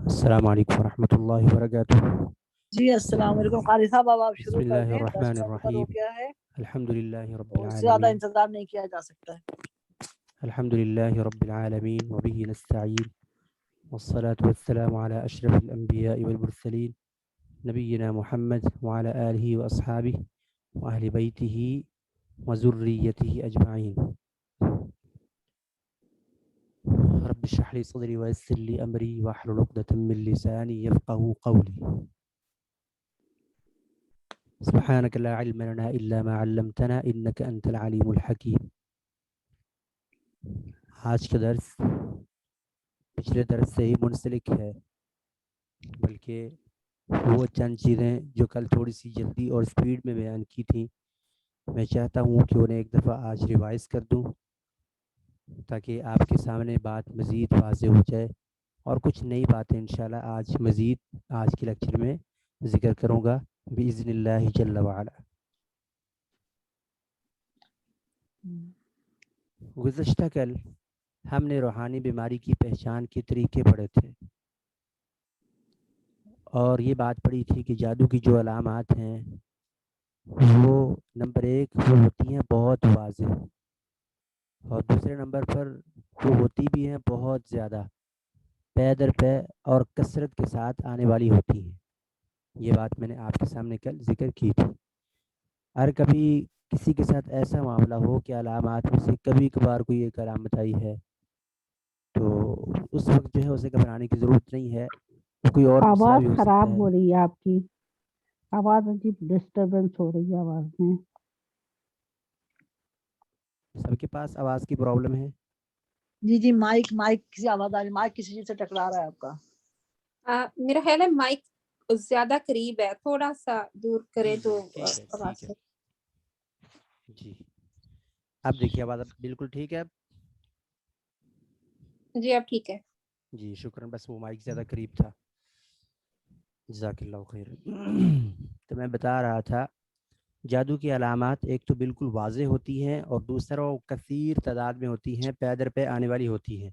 السلام علیکم ورحمۃ اللہ وبرکاتہ۔ جی السلام علیکم قاری صاحب، اب آپ بسم شروع کر اللہ دیں، 10 الرحمن منٹ اوپر ہو الرحیم، گیا ہے الحمد للہ رب تو اس سے زیادہ العالمین، انتظار نہیں کیا جا سکتا ہے۔ الحمد للہ رب العالمین وبہ نستعین، والصلاة والسلام علی اشرف الانبیاء والمرسلین، نبینا محمد وعلی آلہ واصحابہ واہل بیتہ وذریتہ اجمعین۔ رب اشرح لی صدری ویسر لی امری واحلل عقدۃ من لسانی یفقہوا قولی۔ سبحانك لا علم لنا إلا ما علمتنا إنك أنت العليم الحكيم۔ آج کا درس پچھلے درس سے ہی منسلک ہے، بلکہ وہ چند چیزیں جو کل تھوڑی سی جلدی اور سپیڈ میں بیان کی تھیں، میں چاہتا ہوں کہ انہیں ایک دفعہ آج ریوائز کر دوں تاکہ آپ کے سامنے بات مزید واضح ہو جائے، اور کچھ نئی باتیں انشاءاللہ آج مزید آج کے لیکچر میں ذکر کروں گا بإذن اللہ جل وعلا۔ گزشتہ کل ہم نے روحانی بیماری کی پہچان کے طریقے پڑھے تھے، اور یہ بات پڑھی تھی کہ جادو کی جو علامات ہیں وہ نمبر ایک وہ ہوتی ہیں بہت واضح، اور دوسرے نمبر پر وہ ہوتی بھی ہیں بہت زیادہ پے در پے اور کثرت کے ساتھ آنے والی ہوتی ہیں۔ یہ بات میں نے آپ کے سامنے کل ذکر کی تھی۔ اگر کبھی کسی کے ساتھ ایسا معاملہ ہو کہ علامات میں سے کبھی کبھار کوئی ایک علامت آئی ہے تو اس وقت جو ہے اسے گھبرانے کی ضرورت نہیں ہے، وہ کوئی اور مسئلہ آواز بھی ہو خراب سکتا ہے۔ ہو رہی ہے آپ کی، آواز عجیب ڈسٹربنس ہو رہی ہے آواز میں۔ سب کے پاس آواز کی پرابلم ہے؟ جی مائک کسی آواز آ رہی، مائک کسی چیز سے ٹکرا رہا ہے آپ کا۔ میرا خیال ہے مائک زیادہ قریب ہے، تھوڑا سا دور کرے تو ٹھیک ہے جی، اب دیکھیے آواز اب بالکل ٹھیک ہے۔ جی اب ٹھیک ہے جی شکراً، بس وہ مائک زیادہ قریب تھا، جزاک اللہ خیر۔ تو میں بتا رہا تھا جادو کی علامات ایک تو بالکل واضح ہوتی ہیں، اور دوسرا وہ کثیر تعداد میں ہوتی ہیں، پے در پے آنے والی ہوتی ہیں۔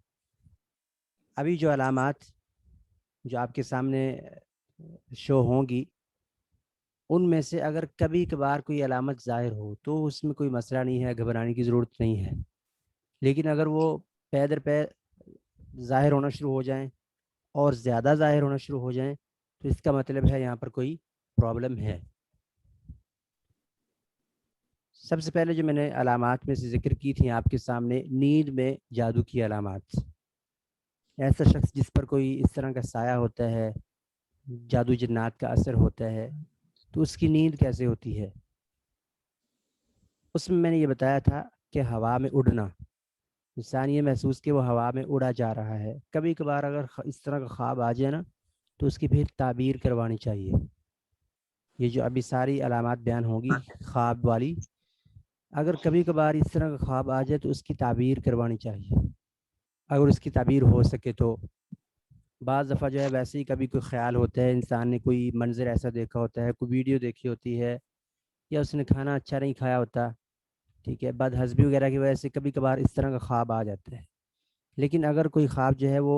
ابھی جو علامات جو آپ کے سامنے شو ہوں گی ان میں سے اگر کبھی کبھار کوئی علامت ظاہر ہو تو اس میں کوئی مسئلہ نہیں ہے، گھبرانے کی ضرورت نہیں ہے، لیکن اگر وہ پے در پے ظاہر ہونا شروع ہو جائیں اور زیادہ ظاہر ہونا شروع ہو جائیں تو اس کا مطلب ہے یہاں پر کوئی پرابلم ہے۔ سب سے پہلے جو میں نے علامات میں سے ذکر کی تھی آپ کے سامنے، نیند میں جادو کی علامات۔ ایسا شخص جس پر کوئی اس طرح کا سایہ ہوتا ہے، جادو جنات کا اثر ہوتا ہے، تو اس کی نیند کیسے ہوتی ہے؟ اس میں نے یہ بتایا تھا کہ ہوا میں اڑنا، انسان یہ محسوس کہ وہ ہوا میں اڑا جا رہا ہے۔ کبھی کبھار اگر اس طرح کا خواب آ جائے نا تو اس کی پھر تعبیر کروانی چاہیے۔ یہ جو ابھی ساری علامات بیان ہوگی خواب والی، اگر کبھی کبھار اس طرح کا خواب آ جائے تو اس کی تعبیر کروانی چاہیے، اگر اس کی تعبیر ہو سکے تو۔ بعض دفعہ جو ہے ویسے ہی کبھی کوئی خیال ہوتا ہے، انسان نے کوئی منظر ایسا دیکھا ہوتا ہے، کوئی ویڈیو دیکھی ہوتی ہے، یا اس نے کھانا اچھا نہیں کھایا ہوتا، ٹھیک ہے، بد ہضمی وغیرہ کی وجہ سے کبھی کبھار اس طرح کا خواب آ جاتا ہے۔ لیکن اگر کوئی خواب جو ہے وہ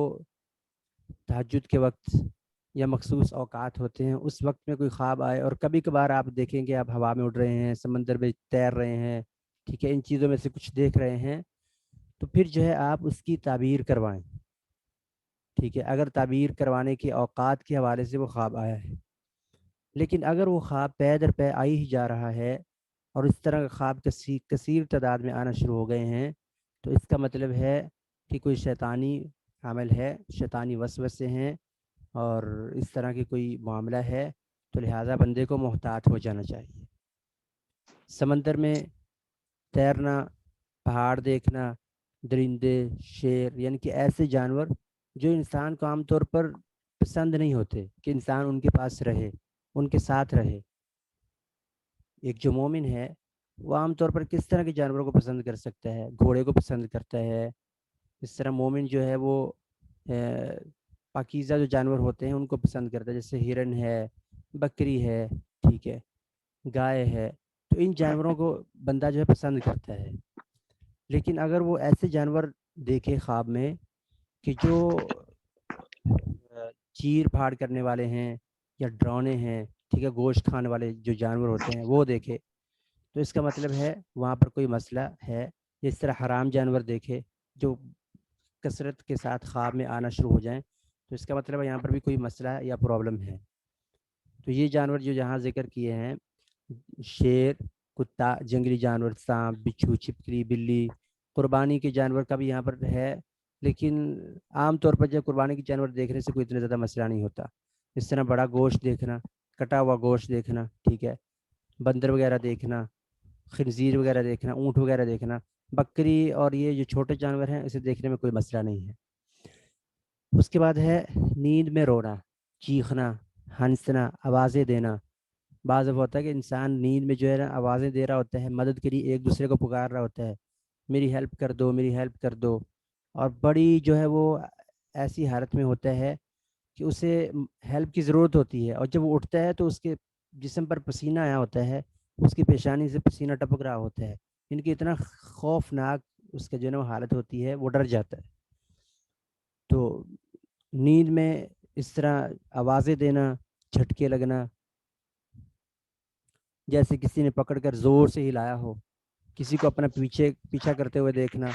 تہجد کے وقت یا مخصوص اوقات ہوتے ہیں اس وقت میں کوئی خواب آئے، اور کبھی کبھار آپ دیکھیں کہ آپ ہوا میں اڑ رہے ہیں، سمندر میں تیر رہے ہیں، ٹھیک ہے، ان چیزوں میں سے کچھ دیکھ رہے ہیں، تو پھر جو ہے آپ اس کی تعبیر کروائیں، ٹھیک ہے، اگر تعبیر کروانے کے اوقات کے حوالے سے وہ خواب آیا ہے۔ لیکن اگر وہ خواب پے در پے آئی ہی جا رہا ہے اور اس طرح کا خواب کثیر تعداد میں آنا شروع ہو گئے ہیں تو اس کا مطلب ہے کہ کوئی شیطانی عمل ہے، شیطانی وسوسے ہیں اور اس طرح کی کوئی معاملہ ہے، تو لہٰذا بندے کو محتاط ہو جانا چاہیے۔ سمندر میں تیرنا، پہاڑ دیکھنا، درندے، شیر، یعنی کہ ایسے جانور جو انسان کو عام طور پر پسند نہیں ہوتے کہ انسان ان کے پاس رہے، ان کے ساتھ رہے۔ ایک جو مومن ہے وہ عام طور پر کس طرح کے جانوروں کو پسند کر سکتا ہے؟ گھوڑے کو پسند کرتا ہے۔ اس طرح مومن جو ہے وہ پاکیزہ جو جانور ہوتے ہیں ان کو پسند کرتا ہے، جیسے ہرن ہے، بکری ہے، ٹھیک ہے، گائے ہے، تو ان جانوروں کو بندہ جو ہے پسند کرتا ہے۔ لیکن اگر وہ ایسے جانور دیکھے خواب میں کہ جو چیر پھاڑ کرنے والے ہیں یا ڈرونے ہیں، ٹھیک ہے، گوشت کھانے والے جو جانور ہوتے ہیں وہ دیکھے تو اس کا مطلب ہے وہاں پر کوئی مسئلہ ہے۔ اس طرح حرام جانور دیکھے جو کثرت کے ساتھ خواب میں آنا شروع ہو جائیں تو اس کا مطلب ہے یہاں پر بھی کوئی مسئلہ یا پرابلم ہے۔ تو یہ جانور جو جہاں ذکر کیے ہیں، شیر، کتا، جنگلی جانور، سانپ، بچھو، چھپکلی، بلی، قربانی کے جانور کا بھی یہاں پر ہے، لیکن عام طور پر جب قربانی کے جانور دیکھنے سے کوئی اتنا زیادہ مسئلہ نہیں ہوتا۔ اس طرح بڑا گوشت دیکھنا، کٹا ہوا گوشت دیکھنا، ٹھیک ہے، بندر وغیرہ دیکھنا، خنزیر وغیرہ دیکھنا، اونٹ وغیرہ دیکھنا، بکری اور یہ جو چھوٹے جانور ہیں اسے دیکھنے میں کوئی مسئلہ نہیں ہے۔ اس کے بعد ہے نیند میں رونا، چیخنا، ہنسنا، آوازیں دینا۔ بعض دفعہ ہوتا ہے کہ انسان نیند میں جو ہے نا آوازیں دے رہا ہوتا ہے، مدد کے لیے ایک دوسرے کو پکار رہا ہوتا ہے، میری ہیلپ کر دو، میری ہیلپ کر دو، اور بڑی جو ہے وہ ایسی حالت میں ہوتا ہے کہ اسے ہیلپ کی ضرورت ہوتی ہے، اور جب وہ اٹھتا ہے تو اس کے جسم پر پسینہ آیا ہوتا ہے، اس کی پیشانی سے پسینہ ٹپک رہا ہوتا ہے، ان کی اتنا خوفناک اس کا جو ہے نا حالت ہوتی ہے، وہ ڈر جاتا ہے۔ تو نیند میں اس طرح آوازیں دینا، جھٹکے لگنا، جیسے کسی نے پکڑ کر زور سے ہلایا ہو، کسی کو اپنا پیچھا کرتے ہوئے دیکھنا،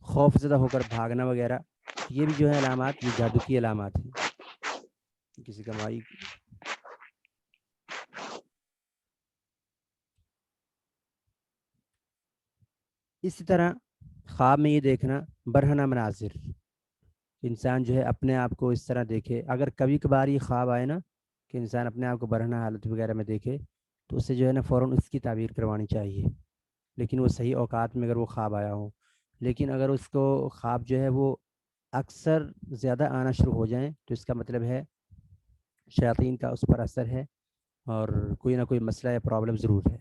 خوف زدہ ہو کر بھاگنا وغیرہ، یہ بھی جو ہے علامات، یہ جادو کی علامات ہیں۔ کسی کا مائی اسی طرح خواب میں یہ دیکھنا برہنہ مناظر، انسان جو ہے اپنے آپ کو اس طرح دیکھے۔ اگر کبھی کبھار یہ خواب آئے نا کہ انسان اپنے آپ کو برہنہ حالت وغیرہ میں دیکھے تو اسے جو ہے نا فوراً اس کی تعبیر کروانی چاہیے، لیکن وہ صحیح اوقات میں اگر وہ خواب آیا ہو۔ لیکن اگر اس کو خواب جو ہے وہ اکثر زیادہ آنا شروع ہو جائیں تو اس کا مطلب ہے شیاطین کا اس پر اثر ہے اور کوئی نہ کوئی مسئلہ یا پرابلم ضرور ہے۔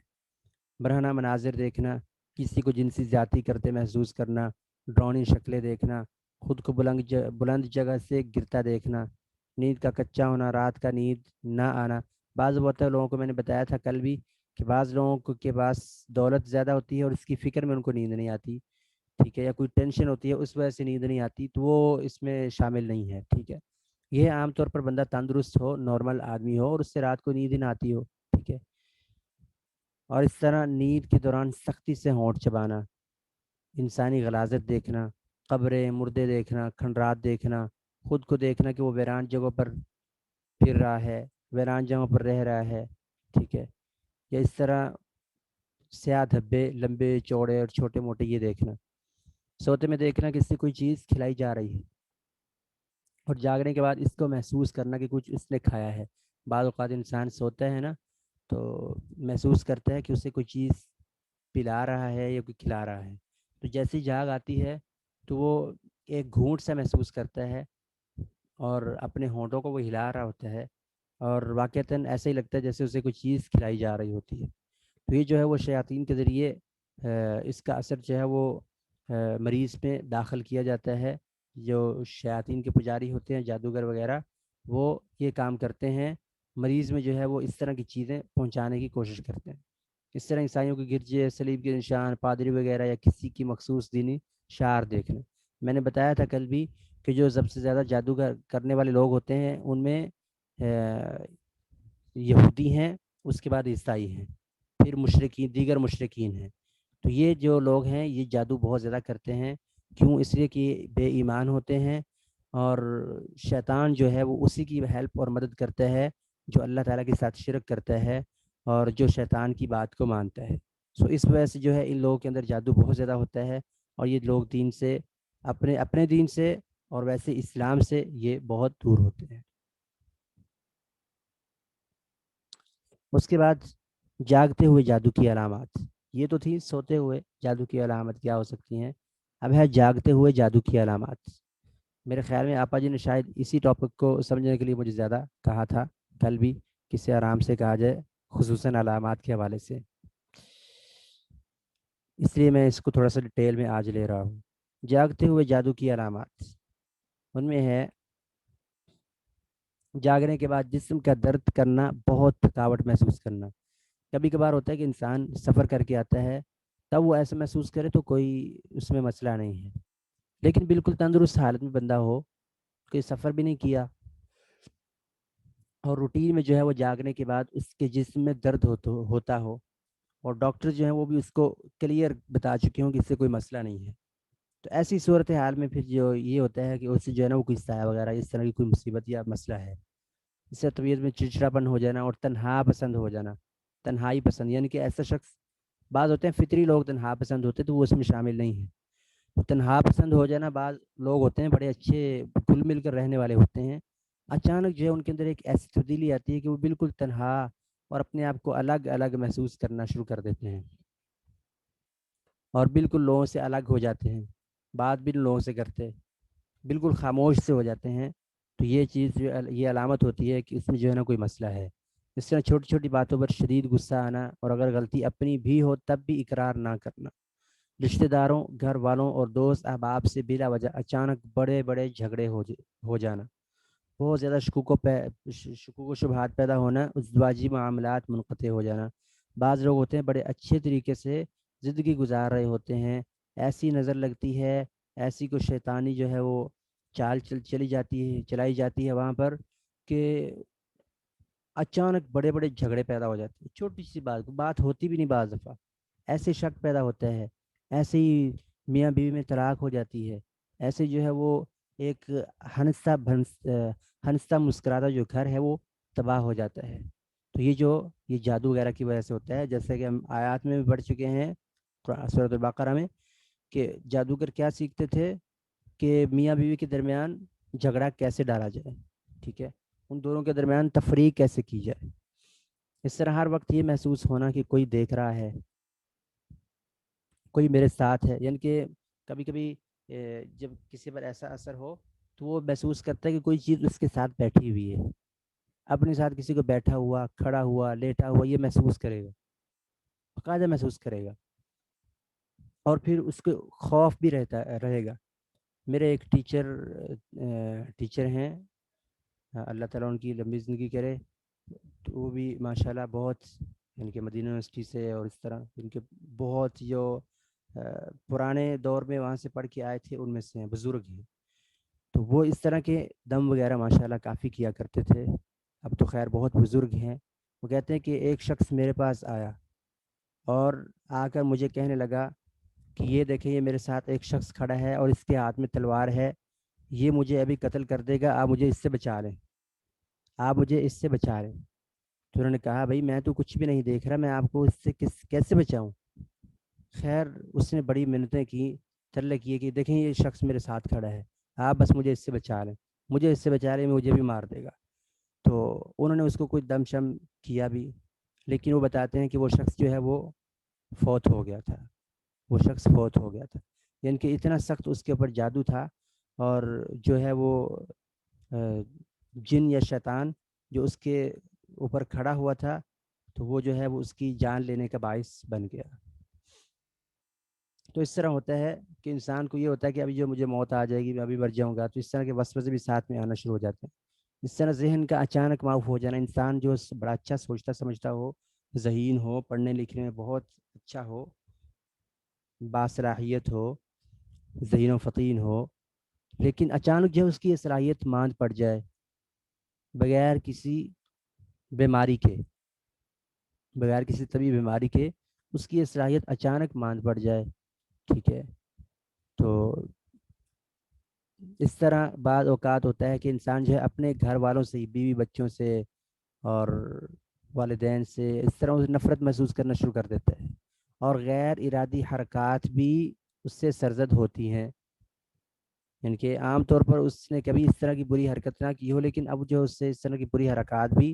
برہنہ مناظر دیکھنا، کسی کو جنسی زیادتی کرتے محسوس کرنا، ڈرونی شکلیں دیکھنا، خود کو بلند جگہ سے گرتا دیکھنا، نیند کا کچا ہونا، رات کا نیند نہ آنا۔ بعض ہوتا ہے لوگوں کو میں نے بتایا تھا کل بھی کہ بعض لوگوں کے پاس دولت زیادہ ہوتی ہے اور اس کی فکر میں ان کو نیند نہیں آتی، ٹھیک ہے، یا کوئی ٹینشن ہوتی ہے اس وجہ سے نیند نہیں آتی، تو وہ اس میں شامل نہیں ہے، ٹھیک ہے۔ یہ عام طور پر بندہ تندرست ہو، نارمل آدمی ہو اور اس سے رات کو نیند ہی نہ آتی ہو، ٹھیک ہے۔ اور اس طرح نیند کے دوران سختی سے ہونٹ چبانا، انسانی غلاظت دیکھنا، قبریں، مردے دیکھنا، کھنڈرات دیکھنا، خود کو دیکھنا کہ وہ ویران جگہوں پر پھر رہا ہے، ویران جگہوں پر رہ رہا ہے، ٹھیک ہے، یا اس طرح سیاہ دھبے لمبے چوڑے اور چھوٹے موٹے یہ دیکھنا۔ سوتے میں دیکھنا کہ اس سے کوئی چیز کھلائی جا رہی ہے اور جاگنے کے بعد اس کو محسوس کرنا کہ کچھ اس نے کھایا ہے۔ بعض اوقات انسان سوتا ہے نا تو محسوس کرتا ہے کہ اسے کوئی چیز پلا رہا ہے یا کوئی کھلا رہا ہے، تو جیسی جاگ آتی ہے تو وہ ایک گھونٹ سا محسوس کرتا ہے اور اپنے ہونٹوں کو وہ ہلا رہا ہوتا ہے اور واقعتاً ایسا ہی لگتا ہے جیسے اسے کوئی چیز کھلائی جا رہی ہوتی ہے۔ تو یہ جو ہے وہ شیاطین کے ذریعے اس کا اثر جو ہے وہ مریض میں داخل کیا جاتا ہے۔ جو شیاطین کے پجاری ہوتے ہیں، جادوگر وغیرہ، وہ یہ کام کرتے ہیں، مریض میں جو ہے وہ اس طرح کی چیزیں پہنچانے کی کوشش کرتے ہیں۔ اس طرح عیسائیوں کے گرجے، صلیب کے نشان، پادری وغیرہ یا کسی کی مخصوص دینی شعار دیکھنا۔ میں نے بتایا تھا کل بھی کہ جو سب سے زیادہ جادو کرنے والے لوگ ہوتے ہیں ان میں یہودی ہیں، اس کے بعد عیسائی ہیں، پھر مشرکین، دیگر مشرکین ہیں۔ تو یہ جو لوگ ہیں یہ جادو بہت زیادہ کرتے ہیں، کیوں؟ اس لیے کہ بے ایمان ہوتے ہیں اور شیطان جو ہے وہ اسی کی ہیلپ اور مدد کرتا ہے جو اللہ تعالیٰ کے ساتھ شرک کرتا ہے اور جو شیطان کی بات کو مانتا ہے۔ سو اس وجہ سے جو ہے ان لوگوں کے اندر جادو بہت زیادہ ہوتا ہے اور یہ لوگ دین سے، اپنے دین سے اور ویسے اسلام سے یہ بہت دور ہوتے ہیں۔ اس کے بعد جاگتے ہوئے جادو کی علامات، یہ تو تھی سوتے ہوئے جادو کی علامت کیا ہو سکتی ہیں، اب ہے جاگتے ہوئے جادو کی علامات۔ میرے خیال میں آپا جی نے شاید اسی ٹاپک کو سمجھنے کے لیے مجھے زیادہ کہا تھا کل بھی، کسے آرام سے کہا جائے، خصوصاً علامات کے حوالے سے، اس لیے میں اس کو تھوڑا سا ڈیٹیل میں آج لے رہا ہوں۔ جاگتے ہوئے جادو کی علامات، ان میں ہے جاگنے کے بعد جسم کا درد کرنا، بہت تھکاوٹ محسوس کرنا۔ کبھی کبھار ہوتا ہے کہ انسان سفر کر کے آتا ہے تب وہ ایسا محسوس کرے تو کوئی اس میں مسئلہ نہیں ہے، لیکن بالکل تندرست حالت میں بندہ ہو، کوئی سفر بھی نہیں کیا اور روٹین میں جو ہے وہ جاگنے کے بعد اس کے جسم میں درد ہوتا ہو اور ڈاکٹر جو ہیں وہ بھی اس کو کلیئر بتا چکے ہوں کہ اس سے کوئی مسئلہ نہیں ہے، تو ایسی صورت حال میں پھر جو یہ ہوتا ہے کہ اس سے جو ہے نا وہ کوئی سایہ وغیرہ اس طرح کی کوئی مصیبت یا مسئلہ ہے، اس سے طبیعت میں چڑچڑاپن ہو جانا اور تنہا پسند ہو جانا، تنہائی پسند، یعنی کہ ایسا شخص، بعض ہوتے ہیں فطری لوگ تنہا پسند ہوتے تو وہ اس میں شامل نہیں ہیں، تنہا پسند ہو جانا، بعض لوگ ہوتے ہیں بڑے اچھے گل مل کر رہنے والے ہوتے ہیں، اچانک جو ہے ان کے اندر ایک ایسی تبدیلی آتی ہے کہ وہ بالکل تنہا اور اپنے آپ کو الگ الگ محسوس کرنا شروع کر دیتے ہیں اور بالکل لوگوں سے الگ ہو جاتے ہیں، بات بھی لوگوں سے کرتے، بالکل خاموش سے ہو جاتے ہیں، تو یہ چیز یہ علامت ہوتی ہے کہ اس میں جو ہے نا کوئی مسئلہ ہے۔ اس طرح چھوٹی چھوٹی باتوں پر شدید غصہ آنا اور اگر غلطی اپنی بھی ہو تب بھی اقرار نہ کرنا، رشتہ داروں، گھر والوں اور دوست احباب سے بلا وجہ اچانک بڑے بڑے جھگڑے ہو جانا، بہت زیادہ شکوک و شبہات پیدا ہونا، ازدواجی معاملات منقطع ہو جانا، بعض لوگ ہوتے ہیں بڑے اچھے طریقے سے زندگی گزار رہے ہوتے ہیں، ایسی نظر لگتی ہے، ایسی کو شیطانی جو ہے وہ چال چلائی جاتی ہے وہاں پر کہ اچانک بڑے بڑے جھگڑے پیدا ہو جاتے ہیں، چھوٹی سی بات ہوتی بھی نہیں، بعض دفعہ ایسے شک پیدا ہوتا ہے، ایسے ہی میاں بیوی میں طلاق ہو جاتی ہے، ایسے جو ہے وہ ایک ہنستا مسکراتا جو گھر ہے وہ تباہ ہو جاتا ہے، تو یہ جادو وغیرہ کی وجہ سے ہوتا ہے، جیسے کہ ہم آیات میں بھی پڑھ چکے ہیں سورۃ البقرہ میں کہ جادوگر کیا سیکھتے تھے کہ میاں بیوی کے درمیان جھگڑا کیسے ڈالا جائے، ٹھیک ہے، ان دونوں کے درمیان تفریق کیسے کی جائے، اس طرح ہر وقت یہ محسوس ہونا کہ کوئی دیکھ رہا ہے، کوئی میرے ساتھ ہے، یعنی کہ کبھی کبھی جب کسی پر ایسا اثر ہو تو وہ محسوس کرتا ہے کہ کوئی چیز اس کے ساتھ بیٹھی ہوئی ہے، اپنے ساتھ کسی کو بیٹھا ہوا، کھڑا ہوا، لیٹا ہوا، یہ محسوس کرے گا، باقاعدہ محسوس کرے گا، اور پھر اس کو خوف بھی رہے گا۔ میرے ایک ٹیچر ہیں، اللہ تعالیٰ ان کی لمبی زندگی کرے، تو وہ بھی ماشاءاللہ بہت، یعنی کہ مدینہ یونیورسٹی سے اور اس طرح ان کے بہت جو پرانے دور میں وہاں سے پڑھ کے آئے تھے ان میں سے ہیں، بزرگ ہیں، تو وہ اس طرح کے دم وغیرہ ماشاءاللہ کافی کیا کرتے تھے، اب تو خیر بہت بزرگ ہیں، وہ کہتے ہیں کہ ایک شخص میرے پاس آیا اور آ کر مجھے کہنے لگا کہ یہ دیکھیں، یہ میرے ساتھ ایک شخص کھڑا ہے اور اس کے ہاتھ میں تلوار ہے، یہ مجھے ابھی قتل کر دے گا، آپ مجھے اس سے بچا لیں، آپ مجھے اس سے بچا لیں۔ تو انہوں نے کہا بھائی میں تو کچھ بھی نہیں دیکھ رہا، میں آپ کو اس سے کیسے بچاؤں؟ خیر اس نے بڑی منتیں کی، ترلے کیے کہ دیکھیں یہ شخص میرے ساتھ کھڑا ہے، آپ بس مجھے اس سے بچا لیں، مجھے اس سے بچا لیں، مجھے بھی مار دے گا۔ تو انہوں نے اس کو کوئی دم شم کیا بھی، لیکن وہ بتاتے ہیں کہ وہ شخص جو ہے وہ فوت ہو گیا تھا، وہ شخص فوت ہو گیا تھا، یعنی کہ اتنا سخت اس کے اوپر جادو تھا، اور جو ہے وہ جن یا شیطان جو اس کے اوپر کھڑا ہوا تھا، تو وہ جو ہے وہ اس کی جان لینے کا باعث بن گیا۔ تو اس طرح ہوتا ہے کہ انسان کو یہ ہوتا ہے کہ ابھی جو مجھے موت آ جائے گی، میں ابھی مر جاؤں گا، تو اس طرح کے وسوسے بھی ساتھ میں آنا شروع ہو جاتے ہیں، اس طرح ذہن کا اچانک معاف ہو جانا، انسان جو بڑا اچھا سوچتا سمجھتا ہو، ذہین ہو، پڑھنے لکھنے میں بہت اچھا ہو، باصلاحیت ہو، ذہین و فطین ہو، لیکن اچانک جو اس کی صلاحیت ماند پڑ جائے، بغیر کسی بیماری کے، بغیر کسی طبی بیماری کے اس کی صلاحیت اچانک ماند پڑ جائے، ٹھیک ہے، تو اس طرح بعض اوقات ہوتا ہے کہ انسان جو ہے اپنے گھر والوں سے، بیوی بچوں سے اور والدین سے اس طرح نفرت محسوس کرنا شروع کر دیتا ہے، اور غیر ارادی حرکات بھی اس سے سرزد ہوتی ہیں، یعنی کہ عام طور پر اس نے کبھی اس طرح کی بری حرکت نہ کی ہو، لیکن اب جو اس سے اس طرح کی بری حرکات بھی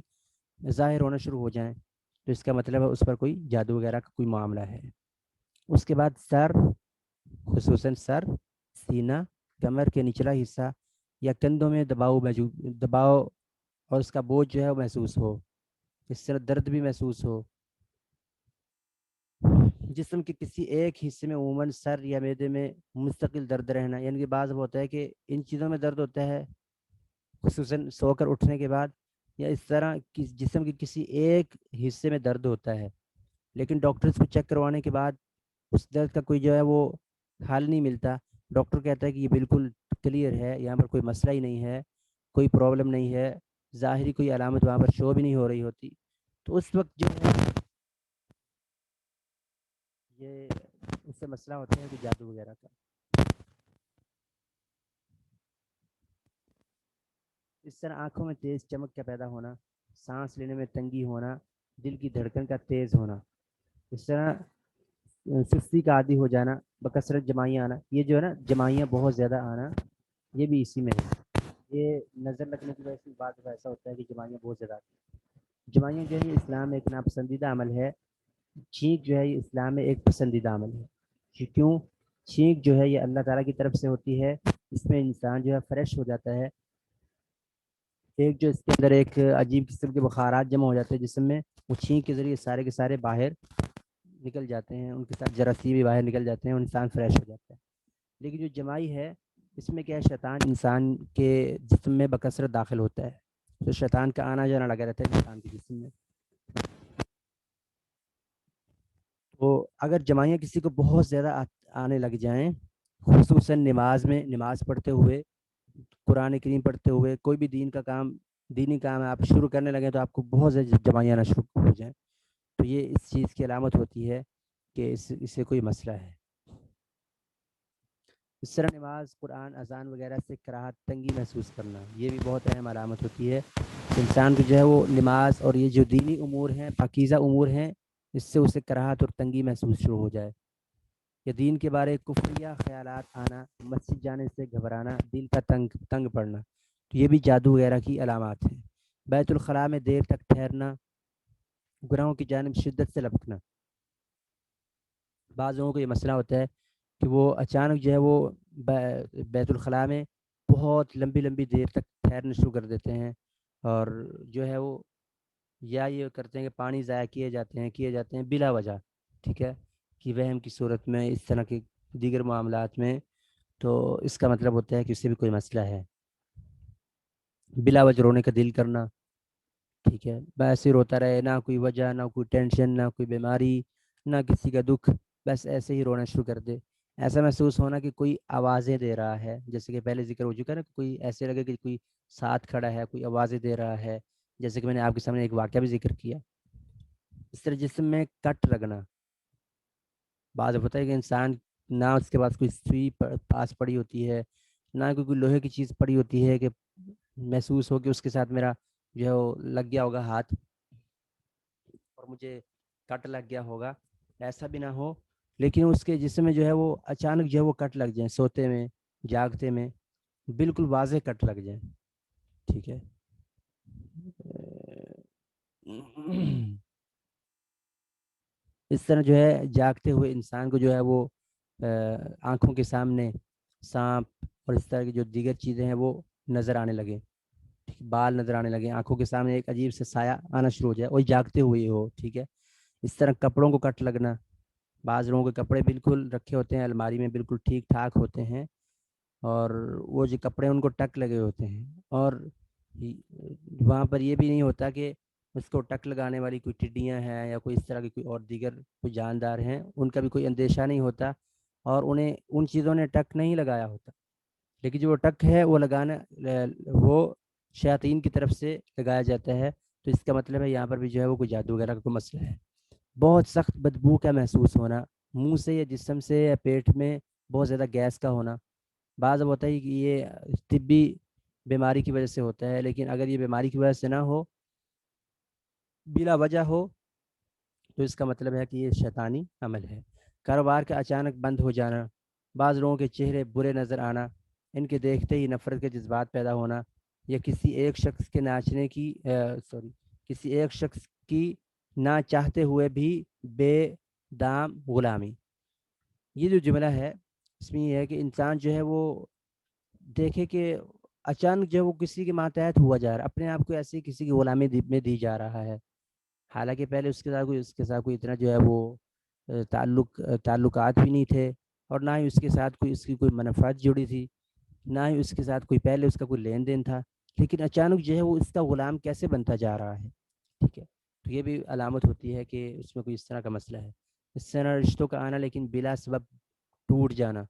ظاہر ہونا شروع ہو جائیں، تو اس کا مطلب ہے اس پر کوئی جادو وغیرہ کا کوئی معاملہ ہے۔ اس کے بعد سر، خصوصاً سر، سینہ، کمر کے نچلا حصہ یا کندھوں میں دباؤ اور اس کا بوجھ جو ہے وہ محسوس ہو، اس طرح درد بھی محسوس ہو، جسم کے کسی ایک حصے میں عموماً سر یا معدے میں مستقل درد رہنا، یعنی کہ بعض ہوتا ہے کہ ان چیزوں میں درد ہوتا ہے خصوصاً سو کر اٹھنے کے بعد، یا اس طرح جسم کے کسی ایک حصے میں درد ہوتا ہے، لیکن ڈاکٹرز کو چیک کروانے کے بعد اس درد کا کوئی جو ہے وہ حل نہیں ملتا، ڈاکٹر کہتا ہے کہ یہ بالکل کلیئر ہے، یہاں پر کوئی مسئلہ ہی نہیں ہے، کوئی پرابلم نہیں ہے، ظاہری کوئی علامت وہاں پر شو بھی نہیں ہو رہی ہوتی، تو اس وقت جو ہے یہ اس سے مسئلہ ہوتا ہے کہ جادو وغیرہ کا۔ اس طرح آنکھوں میں تیز چمک کا پیدا ہونا، سانس لینے میں تنگی ہونا، دل کی دھڑکن کا تیز ہونا، اس طرح سستی کا عادی ہو جانا، بکثرت جمائیاں آنا، یہ جو ہے نا جمائیاں بہت زیادہ آنا، یہ بھی اسی میں ہے۔ یہ نظر لگنے کی وجہ سے بعض دفعہ ایسا ہوتا ہے کہ جمائیاں بہت زیادہ آتی ہیں۔ جمائیاں جو ہے یہ اسلام میں ایک ناپسندیدہ عمل ہے۔ چھینک جو ہے یہ اسلام میں ایک پسندیدہ عمل ہے۔ کیوں؟ چھینک جو ہے یہ اللہ تعالیٰ کی طرف سے ہوتی ہے، اس میں انسان جو ہے فریش ہو جاتا ہے۔ ایک جو اس کے اندر ایک عجیب قسم کے بخارات جمع ہو جاتے ہیں جسم میں، وہ چھینک کے ذریعے سارے کے سارے باہر نکل جاتے ہیں، ان کے ساتھ جراثیم بھی باہر نکل جاتے ہیں اور انسان فریش ہو جاتا ہے۔ لیکن جو جمائی ہے اس میں کیا ہے، شیطان انسان کے جسم میں بکثرت داخل ہوتا ہے، تو شیطان کا آنا جانا لگا رہتا ہے انسان کے جسم میں۔ تو اگر جمائیاں کسی کو بہت زیادہ آنے لگ جائیں، خصوصاً نماز پڑھتے ہوئے، قرآن کریم پڑھتے ہوئے، کوئی بھی دینی کام آپ شروع کرنے لگیں تو آپ کو بہت زیادہ جمائیاں آنا شروع ہو جائیں، تو یہ اس چیز کی علامت ہوتی ہے کہ اس سے کوئی مسئلہ ہے۔ اس طرح نماز، قرآن، اذان وغیرہ سے کراہت، تنگی محسوس کرنا، یہ بھی بہت اہم علامت ہوتی ہے۔ انسان کو جو ہے وہ نماز اور یہ جو دینی امور ہیں، پاکیزہ امور ہیں، اس سے اسے کراہت اور تنگی محسوس شروع ہو جائے، یا دین کے بارے کفریہ خیالات آنا، مسجد جانے سے گھبرانا، دل کا تنگ پڑنا، تو یہ بھی جادو وغیرہ کی علامات ہیں۔ بیت الخلاء میں دیر تک ٹھہرنا، گناہوں کی جانب شدت سے لپکنا، بعض لوگوں کو یہ مسئلہ ہوتا ہے کہ وہ اچانک جو ہے وہ بیت الخلاء میں بہت لمبی دیر تک ٹھہرنا شروع کر دیتے ہیں، اور جو ہے وہ یا یہ کرتے ہیں کہ پانی ضائع کیے جاتے ہیں بلا وجہ، ٹھیک ہے، کہ وہم کی صورت میں، اس طرح کے دیگر معاملات میں، تو اس کا مطلب ہوتا ہے کہ اس سے بھی کوئی مسئلہ ہے۔ بلا وجہ رونے کا دل کرنا، ٹھیک ہے، بس ہی روتا رہے، نہ کوئی وجہ، نہ کوئی ٹینشن، نہ کوئی بیماری، نہ کسی کا دکھ، بس ایسے ہی رونا شروع کر دے۔ ایسا محسوس ہونا کہ کوئی آوازیں دے رہا ہے، جیسے کہ پہلے ذکر ہو چکا ہے نا، کوئی ایسے لگے کہ کوئی ساتھ کھڑا ہے، کوئی آوازیں دے رہا ہے، جیسے کہ میں نے آپ کے سامنے ایک واقعہ بھی ذکر کیا۔ اس طرح جسم میں کٹ لگنا، بعض ہوتا ہے کہ انسان نہ اس کے پاس کوئی سوئی پاس پڑی ہوتی ہے، نہ کوئی لوہے کی چیز پڑی ہوتی ہے کہ محسوس ہو کہ اس کے ساتھ میرا جو ہے وہ لگ گیا ہوگا ہاتھ اور مجھے کٹ لگ گیا ہوگا، ایسا بھی نہ ہو، لیکن اس کے جسم میں جو ہے وہ اچانک جو ہے وہ کٹ لگ جائیں، سوتے میں، جاگتے میں، بالکل واضح کٹ لگ جائیں، ٹھیک ہے۔ اس طرح جو ہے جاگتے ہوئے انسان کو جو ہے وہ آنکھوں کے سامنے سانپ اور اس طرح کی جو دیگر چیزیں ہیں وہ نظر آنے لگے، بال نظر آنے لگے، آنکھوں کے سامنے ایک عجیب سے سایہ آنا شروع ہو جائے، وہی جاگتے ہوئے ہو، ٹھیک ہے۔ اس طرح کپڑوں کو کٹ لگنا، بعض لوگوں کے کپڑے بالکل رکھے ہوتے ہیں الماری میں، بالکل ٹھیک ٹھاک ہوتے ہیں، اور وہ جو کپڑے ان کو ٹک لگے ہوتے ہیں، اور وہاں پر یہ بھی نہیں ہوتا کہ اس کو ٹک لگانے والی کوئی ٹڈیاں ہیں یا کوئی اس طرح کی کوئی اور دیگر کوئی جاندار ہیں، ان کا بھی کوئی اندیشہ نہیں ہوتا، اور انہیں ان چیزوں نے ٹک نہیں لگایا ہوتا، لیکن جو وہ ٹک ہے وہ لگانا وہ شیاطین کی طرف سے لگایا جاتا ہے، تو اس کا مطلب ہے یہاں پر بھی جو ہے وہ کوئی جادو وغیرہ کا کوئی مسئلہ ہے۔ بہت سخت بدبو کا محسوس ہونا، منہ سے یا جسم سے یا پیٹ میں بہت زیادہ گیس کا ہونا، بعض اب ہوتا ہے کہ یہ طبی بیماری کی وجہ سے ہوتا ہے، لیکن اگر یہ بیماری کی وجہ سے نہ ہو، بلا وجہ ہو، تو اس کا مطلب ہے کہ یہ شیطانی عمل ہے۔ کاروبار کا اچانک بند ہو جانا، بعض لوگوں کے چہرے برے نظر آنا، ان کے دیکھتے ہی نفرت کے جذبات پیدا ہونا، یا کسی ایک شخص کے کسی ایک شخص کی نہ چاہتے ہوئے بھی بے دام غلامی۔ یہ جو جملہ ہے اس میں یہ ہے کہ انسان جو ہے وہ دیکھے کہ اچانک جو ہے وہ کسی کے ماتحت ہوا جا رہا ہے، اپنے آپ کو ایسے کسی کی غلامی میں دی جا رہا ہے، حالانکہ پہلے اس کے ساتھ کوئی اتنا جو ہے وہ تعلقات بھی نہیں تھے، اور نہ ہی اس کے ساتھ اس کی کوئی منفعت جڑی تھی، نہ ہی اس کے ساتھ پہلے اس کا کوئی لین دین تھا، لیکن اچانک جو ہے وہ اس کا غلام کیسے بنتا جا رہا ہے، ٹھیک ہے، تو یہ بھی علامت ہوتی ہے کہ اس میں کوئی اس طرح کا مسئلہ ہے۔ اس طرح رشتوں کا آنا لیکن بلا سبب ٹوٹ جانا،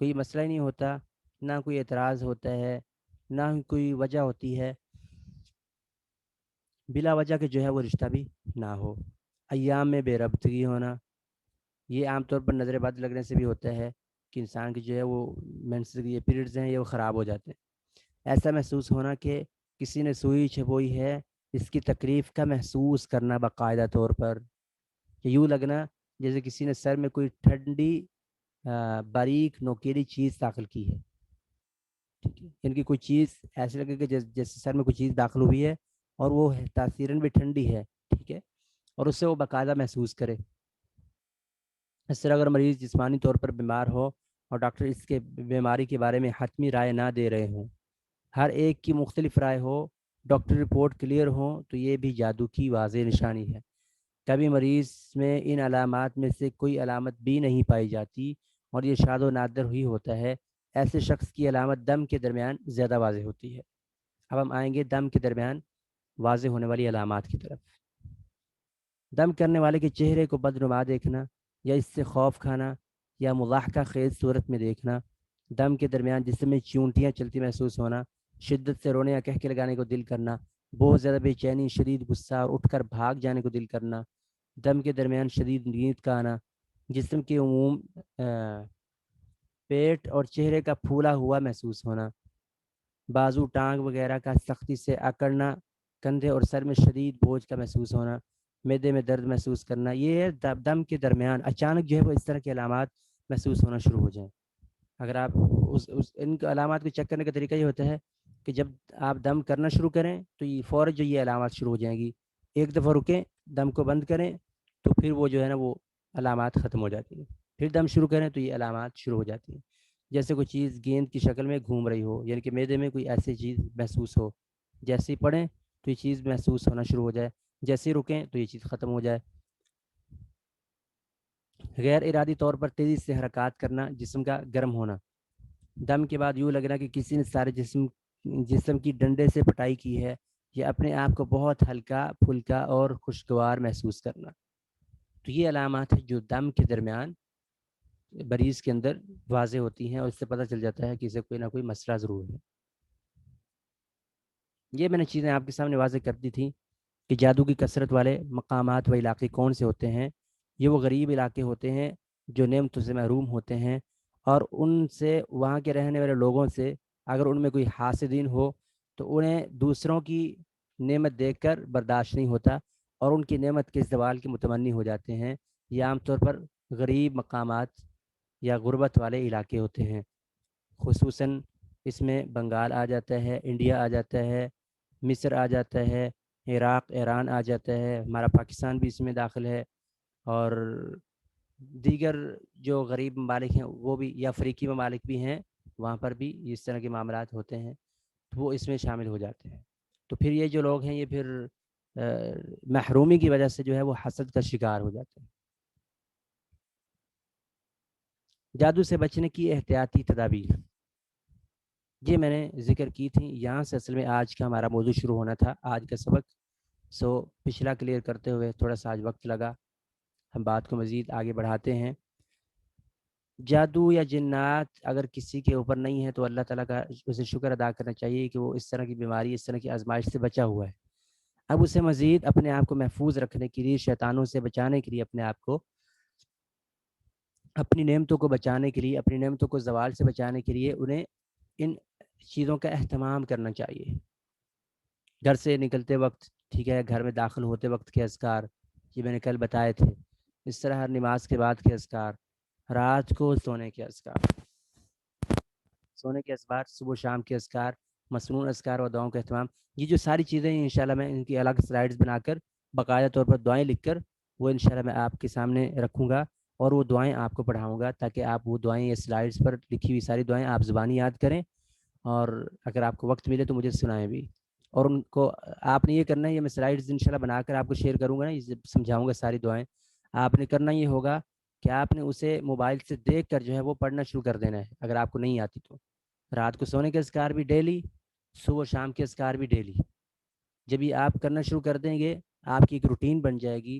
کوئی مسئلہ ہی نہیں ہوتا، نہ کوئی اعتراض ہوتا ہے، نہ کوئی وجہ ہوتی ہے، بلا وجہ کے جو ہے وہ رشتہ بھی نہ ہو. ایام میں بے ربطگی ہونا, یہ عام طور پر نظر بد لگنے سے بھی ہوتا ہے کہ انسان کی جو ہے وہ مینسٹر یہ پیریڈز ہیں یہ وہ خراب ہو جاتے ہیں. ایسا محسوس ہونا کہ کسی نے سوئی چھپوئی ہے, اس کی تکلیف کا محسوس کرنا باقاعدہ طور پر, کہ یوں لگنا جیسے کسی نے سر میں کوئی ٹھنڈی باریک نوکیلی چیز داخل کی ہے. ٹھیک ہے, ان کی کوئی چیز ایسے لگے کہ جیسے سر میں کوئی چیز داخل ہوئی ہے اور وہ تاثیراً بھی ٹھنڈی ہے. ٹھیک ہے, اور اس سے وہ باقاعدہ محسوس کرے. اس طرح اگر مریض جسمانی طور پر بیمار ہو اور ڈاکٹر اس کے بیماری کے بارے میں حتمی رائے نہ دے رہے ہوں, ہر ایک کی مختلف رائے ہو, ڈاکٹر رپورٹ کلیئر ہو, تو یہ بھی جادو کی واضح نشانی ہے. کبھی مریض میں ان علامات میں سے کوئی علامت بھی نہیں پائی جاتی اور یہ شاذ و نادر ہی ہوتا ہے. ایسے شخص کی علامت دم کے درمیان زیادہ واضح ہوتی ہے. اب ہم آئیں گے دم کے درمیان واضح ہونے والی علامات کی طرف. دم کرنے والے کے چہرے کو بدنما دیکھنا یا اس سے خوف کھانا یا مضاحکہ خیز صورت میں دیکھنا, دم کے درمیان جسم میں چونٹیاں چلتی محسوس ہونا, شدت سے رونے یا کہکے لگانے کو دل کرنا, بہت زیادہ بے چینی, شدید غصہ اور اٹھ کر بھاگ جانے کو دل کرنا, دم کے درمیان شدید نیند کا آنا, جسم کے عموم پیٹ اور چہرے کا پھولا ہوا محسوس ہونا, بازو ٹانگ وغیرہ کا سختی سے اکڑنا, کندھے اور سر میں شدید بوجھ کا محسوس ہونا, معدے میں درد محسوس کرنا. یہ ہے دم کے درمیان اچانک جو ہے وہ اس طرح کے علامات محسوس ہونا شروع ہو جائیں. اگر آپ ان علامات کو چیک کرنے کا طریقہ یہ ہوتا ہے کہ جب آپ دم کرنا شروع کریں تو یہ فوراً جو یہ علامات شروع ہو جائیں گی. ایک دفعہ رکیں, دم کو بند کریں, تو پھر وہ جو ہے نا وہ علامات ختم ہو جاتی ہیں. پھر دم شروع کریں تو یہ علامات شروع ہو جاتی ہیں. جیسے کوئی چیز گیند کی شکل میں گھوم رہی ہو, یعنی کہ معدے میں کوئی ایسی چیز محسوس ہو, جیسے ہی پڑھیں تو یہ چیز محسوس ہونا شروع ہو جائے, جیسے ہی رکیں تو یہ چیز ختم ہو جائے. غیر ارادی طور پر تیزی سے حرکات کرنا, جسم کا گرم ہونا, دم کے بعد یوں لگنا کہ کسی نے سارے جسم کی ڈنڈے سے پٹائی کی ہے, یا اپنے آپ کو بہت ہلکا پھلکا اور خوشگوار محسوس کرنا. تو یہ علامات ہیں جو دم کے درمیان مریض کے اندر واضح ہوتی ہیں اور اس سے پتہ چل جاتا ہے کہ اسے کوئی نہ کوئی مسئلہ ضرور ہے. یہ میں نے چیزیں آپ کے سامنے واضح کر دی تھیں کہ جادو کی کثرت والے مقامات و علاقے کون سے ہوتے ہیں. یہ وہ غریب علاقے ہوتے ہیں جو نعمتوں سے محروم ہوتے ہیں, اور ان سے وہاں کے رہنے والے لوگوں سے اگر ان میں کوئی حاسدین ہو تو انہیں دوسروں کی نعمت دیکھ کر برداشت نہیں ہوتا اور ان کی نعمت کے زوال کے متمنی ہو جاتے ہیں. یہ عام طور پر غریب مقامات یا غربت والے علاقے ہوتے ہیں. خصوصاً اس میں بنگال آ جاتا ہے, انڈیا آ جاتا ہے, مصر آ جاتا ہے, عراق ایران آ جاتا ہے, ہمارا پاکستان بھی اس میں داخل ہے, اور دیگر جو غریب ممالک ہیں وہ بھی, یا افریقی ممالک بھی ہیں, وہاں پر بھی اس طرح کے معاملات ہوتے ہیں, تو وہ اس میں شامل ہو جاتے ہیں. تو پھر یہ جو لوگ ہیں یہ پھر محرومی کی وجہ سے جو ہے وہ حسد کا شکار ہو جاتے ہیں. جادو سے بچنے کی احتیاطی تدابیر یہ میں نے ذکر کی تھی. یہاں سے اصل میں آج کا ہمارا موضوع شروع ہونا تھا, آج کا سبق. پچھلا کلیئر کرتے ہوئے تھوڑا سا آج وقت لگا, ہم بات کو مزید آگے بڑھاتے ہیں. جادو یا جنات اگر کسی کے اوپر نہیں ہے تو اللہ تعالیٰ کا اسے شکر ادا کرنا چاہیے کہ وہ اس طرح کی بیماری, اس طرح کی آزمائش سے بچا ہوا ہے. اب اسے مزید اپنے آپ کو محفوظ رکھنے کے لیے, شیطانوں سے بچانے کے لیے, اپنے آپ کو اپنی نعمتوں کو بچانے کے لیے, اپنی نعمتوں کو زوال سے بچانے کے لیے انہیں ان چیزوں کا اہتمام کرنا چاہیے. گھر سے نکلتے وقت, ٹھیک ہے, گھر میں داخل ہوتے وقت کے اذکار یہ میں نے کل بتائے تھے. اس طرح ہر نماز کے بعد کے اذکار, رات کو سونے کے اذکار, سونے کے اذکار, صبح شام کے اذکار, مسنون اذکار و دعاؤں کا اہتمام. یہ جو ساری چیزیں ہیں انشاءاللہ میں ان کی الگ سلائڈز بنا کر باقاعدہ طور پر دعائیں لکھ کر وہ انشاءاللہ میں آپ کے سامنے رکھوں گا, اور وہ دعائیں آپ کو پڑھاؤں گا تاکہ آپ وہ دعائیں یا سلائڈز پر لکھی ہوئی ساری دعائیں آپ زبانی یاد کریں, اور اگر آپ کو وقت ملے تو مجھے سنائیں بھی. اور ان کو آپ نے یہ کرنا ہے, یہ میں سلائڈز انشاءاللہ بنا کر آپ کو شیئر کروں گا نا, یہ سمجھاؤں گا ساری دعائیں. آپ نے کرنا یہ ہوگا کہ آپ نے اسے موبائل سے دیکھ کر جو ہے وہ پڑھنا شروع کر دینا ہے اگر آپ کو نہیں آتی تو. رات کو سونے کے اذکار بھی ڈیلی, صبح شام کے اذکار بھی ڈیلی. جب یہ آپ کرنا شروع کر دیں گے آپ کی ایک روٹین بن جائے گی.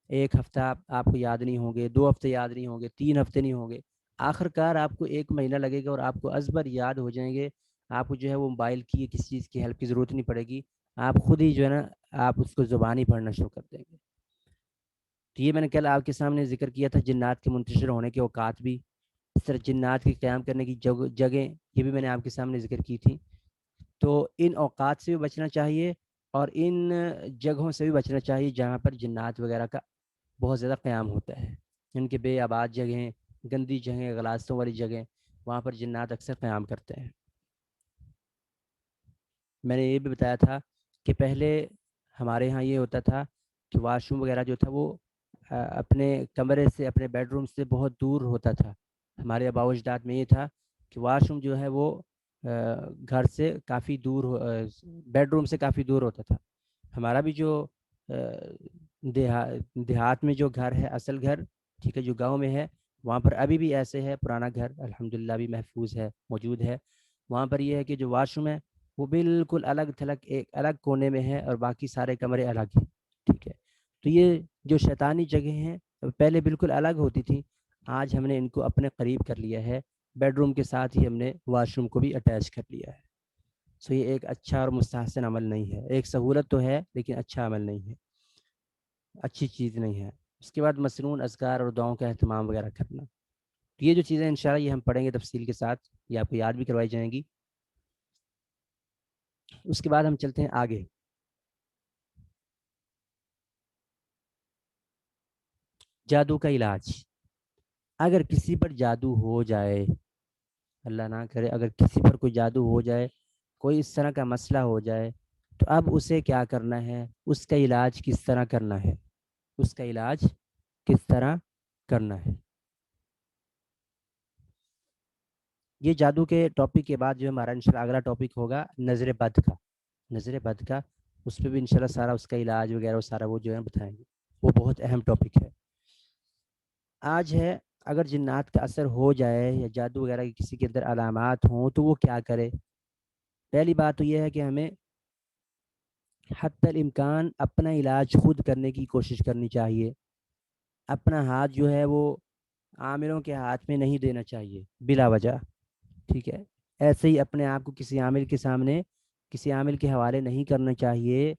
ایک ہفتہ آپ کو یاد نہیں ہوں گے, 2 ہفتے یاد نہیں ہوں گے, 3 ہفتے نہیں ہوں گے, آخر کار آپ کو 1 مہینہ لگے گا اور آپ کو ازبر یاد ہو جائیں گے. آپ کو جو ہے وہ موبائل کی کسی چیز کی ہیلپ کی ضرورت نہیں پڑے گی. آپ خود ہی جو ہے نا آپ اس کو زبانی پڑھنا شروع کر دیں گے. تو یہ میں نے کل آپ کے سامنے ذکر کیا تھا جنات کے منتشر ہونے کے اوقات بھی، اس طرح جنات کی قیام کرنے کی جگہیں یہ بھی میں نے آپ کے سامنے ذکر کی تھی. تو ان اوقات سے بھی بچنا چاہیے اور ان جگہوں سے بھی بچنا چاہیے جہاں پر جنات وغیرہ کا بہت زیادہ قیام ہوتا ہے. ان کے بے آباد جگہیں، گندی جگہیں، غلاستوں والی جگہیں، وہاں پر جنات اکثر قیام کرتے ہیں. میں نے یہ بھی بتایا تھا کہ پہلے ہمارے ہاں یہ ہوتا تھا کہ واش روم وغیرہ جو تھا وہ اپنے کمرے سے، اپنے بیڈ روم سے بہت دور ہوتا تھا. ہمارے آباء و اجداد میں یہ تھا کہ واش روم جو ہے وہ گھر سے کافی دور بیڈ روم سے کافی دور ہوتا تھا. ہمارا بھی جو دیہات میں جو گھر ہے، اصل گھر، ٹھیک ہے، جو گاؤں میں ہے، وہاں پر ابھی بھی ایسے ہے. پرانا گھر الحمدللہ بھی محفوظ ہے، موجود ہے. وہاں پر یہ ہے کہ جو واش روم ہے وہ بالکل الگ تھلگ ایک الگ کونے میں ہے اور باقی سارے کمرے الگ ہیں. ٹھیک ہے. تو یہ جو شیطانی جگہیں ہیں پہلے بالکل الگ ہوتی تھی، آج ہم نے ان کو اپنے قریب کر لیا ہے. بیڈ روم کے ساتھ ہی ہم نے واش روم کو بھی اٹیچ کر لیا ہے. سو یہ ایک اچھا اور مستحسن عمل نہیں ہے. ایک سہولت تو ہے لیکن اچھا عمل نہیں ہے، اچھی چیز نہیں ہے. اس کے بعد مسنون اذکار اور دعاؤں کا اہتمام وغیرہ کرنا. تو یہ جو چیزیں انشاءاللہ یہ ہم پڑھیں گے تفصیل کے ساتھ، یہ آپ کو یاد بھی کروائی جائیں گی. اس کے بعد ہم چلتے ہیں آگے. جادو کا علاج. اگر کسی پر جادو ہو جائے، اللہ نہ کرے، اگر کسی پر کوئی جادو ہو جائے، کوئی اس طرح کا مسئلہ ہو جائے، تو اب اسے کیا کرنا ہے، اس کا علاج کس طرح کرنا ہے، اس کا علاج کس طرح کرنا ہے. یہ جادو کے ٹاپک کے بعد جو ہمارا انشاءاللہ اگلا ٹاپک ہوگا نظر بد کا. نظر بد کا اس پہ بھی انشاءاللہ سارا اس کا علاج وغیرہ سارا وہ جو ہے بتائیں گے. وہ بہت اہم ٹاپک ہے. آج ہے اگر جنات کا اثر ہو جائے یا جادو وغیرہ کی کسی کے اندر علامات ہوں تو وہ کیا کرے. پہلی بات تو یہ ہے کہ ہمیں حتی الامکان اپنا علاج خود کرنے کی کوشش کرنی چاہیے. اپنا ہاتھ جو ہے وہ عاملوں کے ہاتھ میں نہیں دینا چاہیے بلا وجہ. ٹھیک ہے. ایسے ہی اپنے آپ کو کسی عامل کے سامنے، کسی عامل کے حوالے نہیں کرنا چاہیے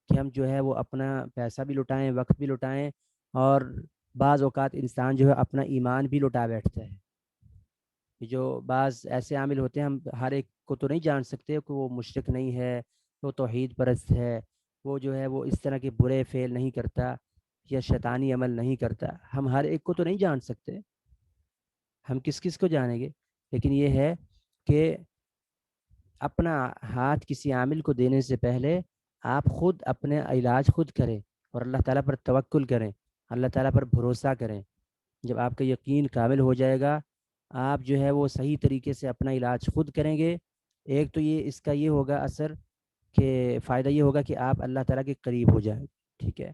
کہ ہم جو ہے وہ اپنا پیسہ بھی لٹائیں، وقت بھی لٹائیں، اور بعض اوقات انسان جو ہے اپنا ایمان بھی لٹا بیٹھتا ہے. جو بعض ایسے عامل ہوتے ہیں، ہم ہر ایک کو تو نہیں جان سکتے کہ وہ مشرک نہیں ہے، وہ توحید پرست ہے، وہ جو ہے وہ اس طرح کے برے فعل نہیں کرتا یا شیطانی عمل نہیں کرتا. ہم ہر ایک کو تو نہیں جان سکتے، ہم کس کس کو جانیں گے. لیکن یہ ہے کہ اپنا ہاتھ کسی عامل کو دینے سے پہلے آپ خود اپنے علاج خود کریں اور اللہ تعالیٰ پر توکل کریں، اللہ تعالیٰ پر بھروسہ کریں. جب آپ کا یقین کامل ہو جائے گا، آپ جو ہے وہ صحیح طریقے سے اپنا علاج خود کریں گے. ایک تو یہ اس کا یہ ہوگا اثر کہ فائدہ یہ ہوگا کہ آپ اللہ تعالیٰ کے قریب ہو جائیں. ٹھیک ہے.